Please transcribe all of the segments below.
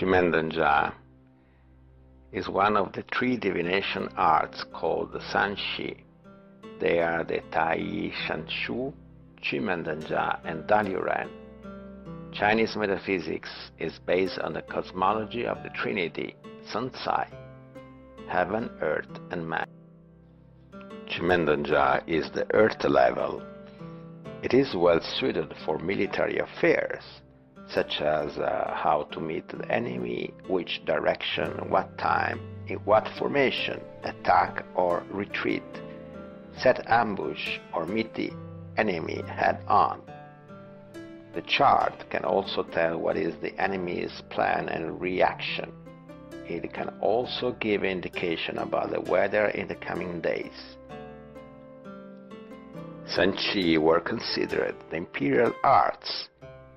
Qi Men Dun Jia is one of the three divination arts called the Sanxi. They are the Tai Shan Shu, Qi Men Dun Jia, and Daluren. Chinese metaphysics is based on the cosmology of the Trinity, Sun Cai, heaven, earth, and man. Qi Men Dun Jia is the earth level. It is well suited for military affairs, such as how to meet the enemy, which direction, what time, in what formation, attack or retreat, set ambush or meet the enemy head-on. The chart can also tell what is the enemy's plan and reaction. It can also give indication about the weather in the coming days. Sanxi were considered the imperial arts.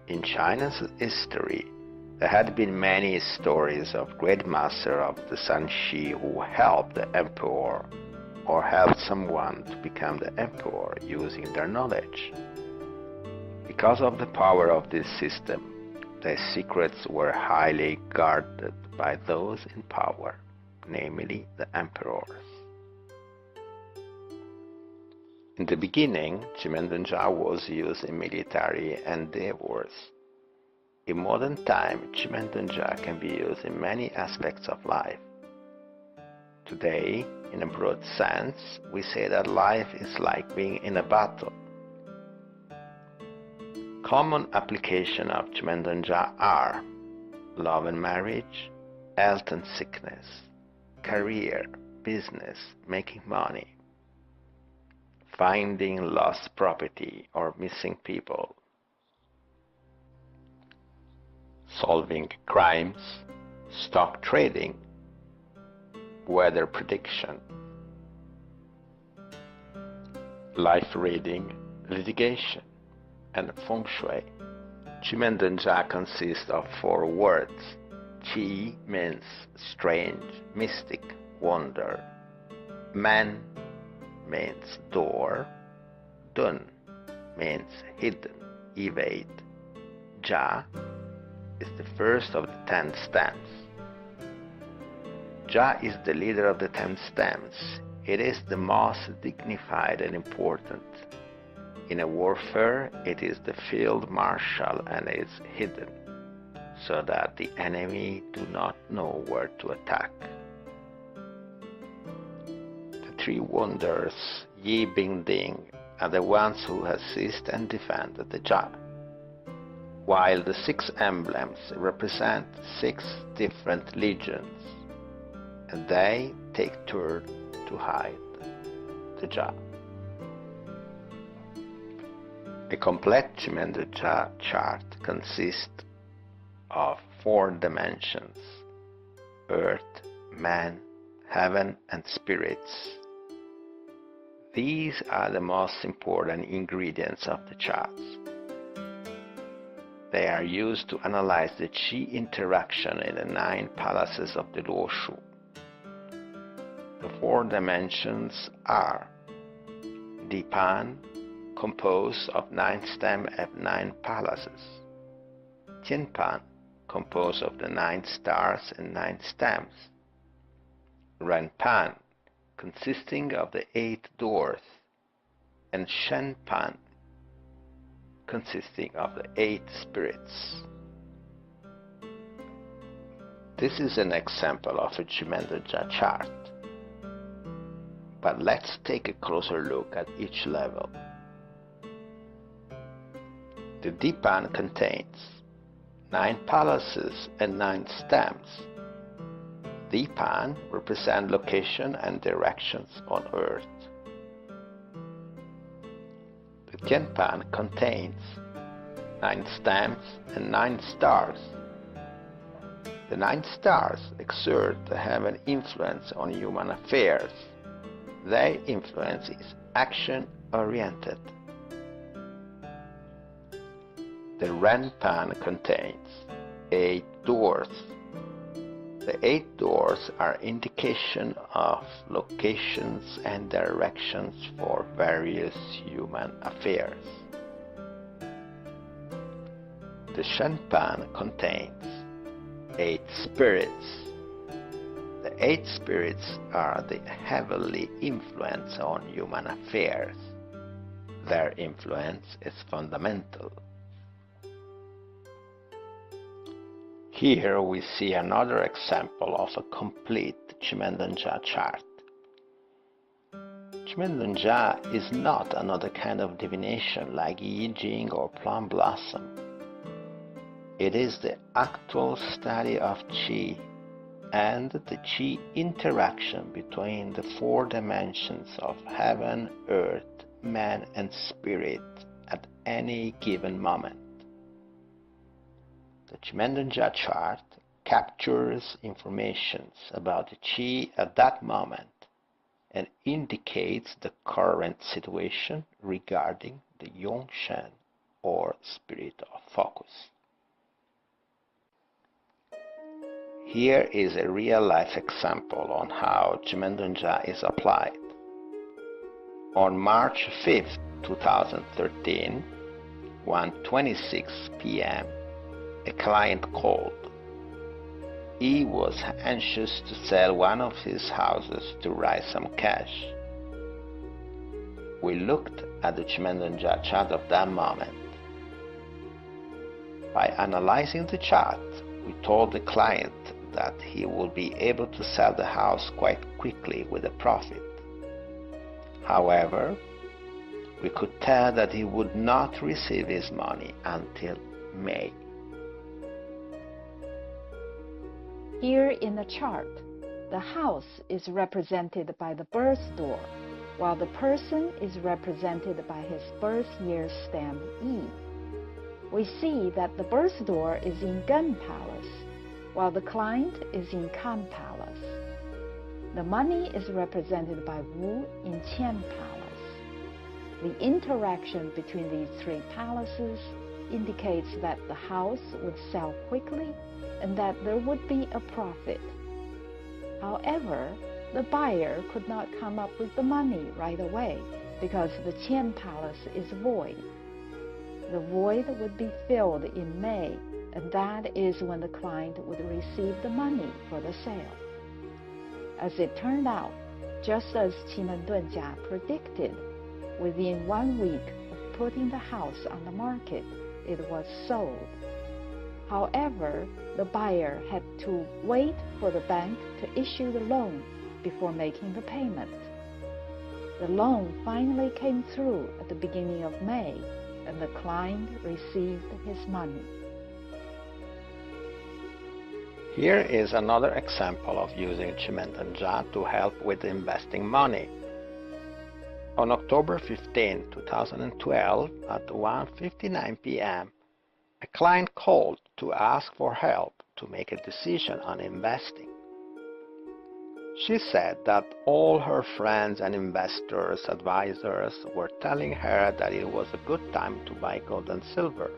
In China's history, there had been many stories of great masters of the Sanxi who helped the emperor or helped someone to become the emperor using their knowledge. Because of the power of this system, their secrets were highly guarded by those in power, namely the emperors. In the beginning, Qi Men Dun Jia was used in military endeavors. In modern time, Qi Men Dun Jia can be used in many aspects of life. Today, in a broad sense, we say that life is like being in a battle. Common application of Qi Men Dun Jia are love and marriage, health and sickness, career, business, making money, finding lost property or missing people, solving crimes, stock trading, weather prediction, life reading, litigation, and feng shui. Qi Men Dun Jia consists of 4 words. Qi means strange, mystic, wonder. Men means door. Dun means hidden, evade. Jia is the first of the 10 stems. Jia is the leader of the 10 stems. It is the most dignified and important. In a warfare, it is the field marshal and is hidden, so that the enemy do not know where to attack. The 3 wonders, Yi, Bing, Ding, are the ones who assist and defend the Jia, while the 6 emblems represent 6 different legions, and they take turn to hide the Jia. A complete Qi Men Dun Jia chart consists of 4 dimensions: earth, man, heaven, and spirits. These are the most important ingredients of the charts. They are used to analyze the Qi interaction in the 9 palaces of the Luoshu. The 4 dimensions are Dipan, composed of 9 stems and 9 palaces; Tianpan, composed of the 9 stars and 9 stems; Renpan, consisting of the 8 doors; and Shenpan, consisting of the 8 spirits. This is an example of a Qi Men Dun Jia chart. But let's take a closer look at each level. The Dipan contains 9 palaces and 9 stems. Dipan represent location and directions on earth. The Tianpan contains 9 stems and 9 stars. The 9 stars exert have an influence on human affairs. Their influence is action-oriented. The Renpan contains 8 doors. The 8 doors are indication of locations and directions for various human affairs. The Shenpan contains 8 spirits. The 8 spirits are the heavenly influence on human affairs. Their influence is fundamental. Here we see another example of a complete Qi Men Dun Jia chart. Qi Men Dun Jia is not another kind of divination like Yi Jing or Plum Blossom. It is the actual study of Qi and the Qi interaction between the 4 dimensions of heaven, earth, man, and spirit at any given moment. The Qi Men Dun Jia chart captures information about the Qi at that moment and indicates the current situation regarding the Yongshen or spirit of focus. Here is a real-life example on how Qi Men Dun Jia is applied. On March 5, 2013, 1:26 p.m., a client called. He was anxious to sell one of his houses to raise some cash. We looked at the Qi Men Dun Jia chart of that moment. By analyzing the chart, we told the client that he would be able to sell the house quite quickly with a profit. However, we could tell that he would not receive his money until May. Here in the chart, the house is represented by the birth door, while the person is represented by his birth year stem E. We see that the birth door is in Gun Palace, while the client is in Kan Palace. The money is represented by Wu in Qian Palace. The interaction between these 3 palaces indicates that the house would sell quickly and that there would be a profit. However, the buyer could not come up with the money right away because the Qian Palace is void. The void would be filled in May, and that is when the client would receive the money for the sale. As it turned out, just as Qi Men Dun Jia predicted, within 1 week of putting the house on the market, it was sold. However, the buyer had to wait for the bank to issue the loan before making the payment. The loan finally came through at the beginning of May, and the client received his money. Here is another example of using Qi Men Dun Jia to help with investing money. On October 15, 2012, at 1:59 p.m., a client called to ask for help to make a decision on investing. She said that all her friends and investors, advisors were telling her that it was a good time to buy gold and silver.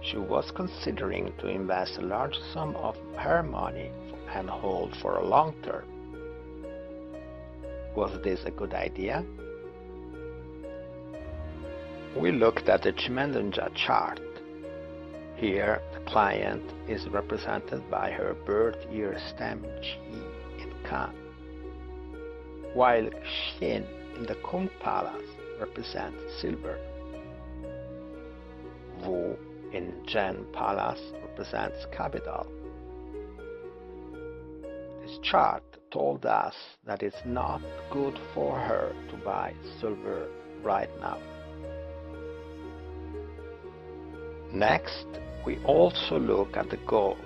She was considering to invest a large sum of her money and hold for a long term. Was this a good idea? We looked at the Qi Men Dun Jia chart. Here, the client is represented by her birth year stem Qi in Kan, while Xin in the Kung Palace represents silver. Wu in Zhen Palace represents capital. This chart told us that it's not good for her to buy silver right now. Next, we also look at the gold,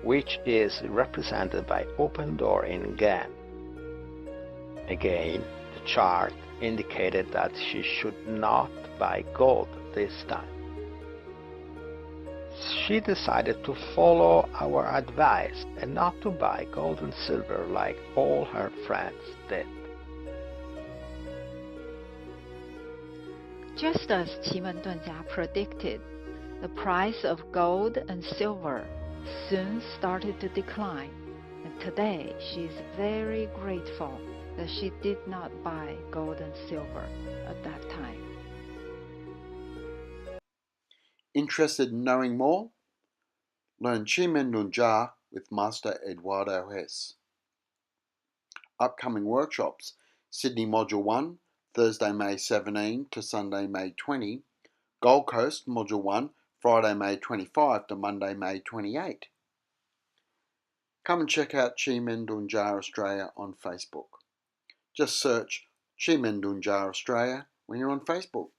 which is represented by open door in Gan. Again, the chart indicated that she should not buy gold this time. She decided to follow our advice and not to buy gold and silver like all her friends did. Just as Qi Men Dun Jia predicted, the price of gold and silver soon started to decline, and today she is very grateful that she did not buy gold and silver at that time. Interested in knowing more? Learn Qi Men Dun Jia with Master Edu Hess. Upcoming workshops: Sydney Module 1, Thursday, May 17 to Sunday, May 20. Gold Coast Module 1, Friday, May 25 to Monday, May 28. Come and check out Qi Men Dun Jia Australia on Facebook. Just search Qi Men Dun Jia Australia when you're on Facebook.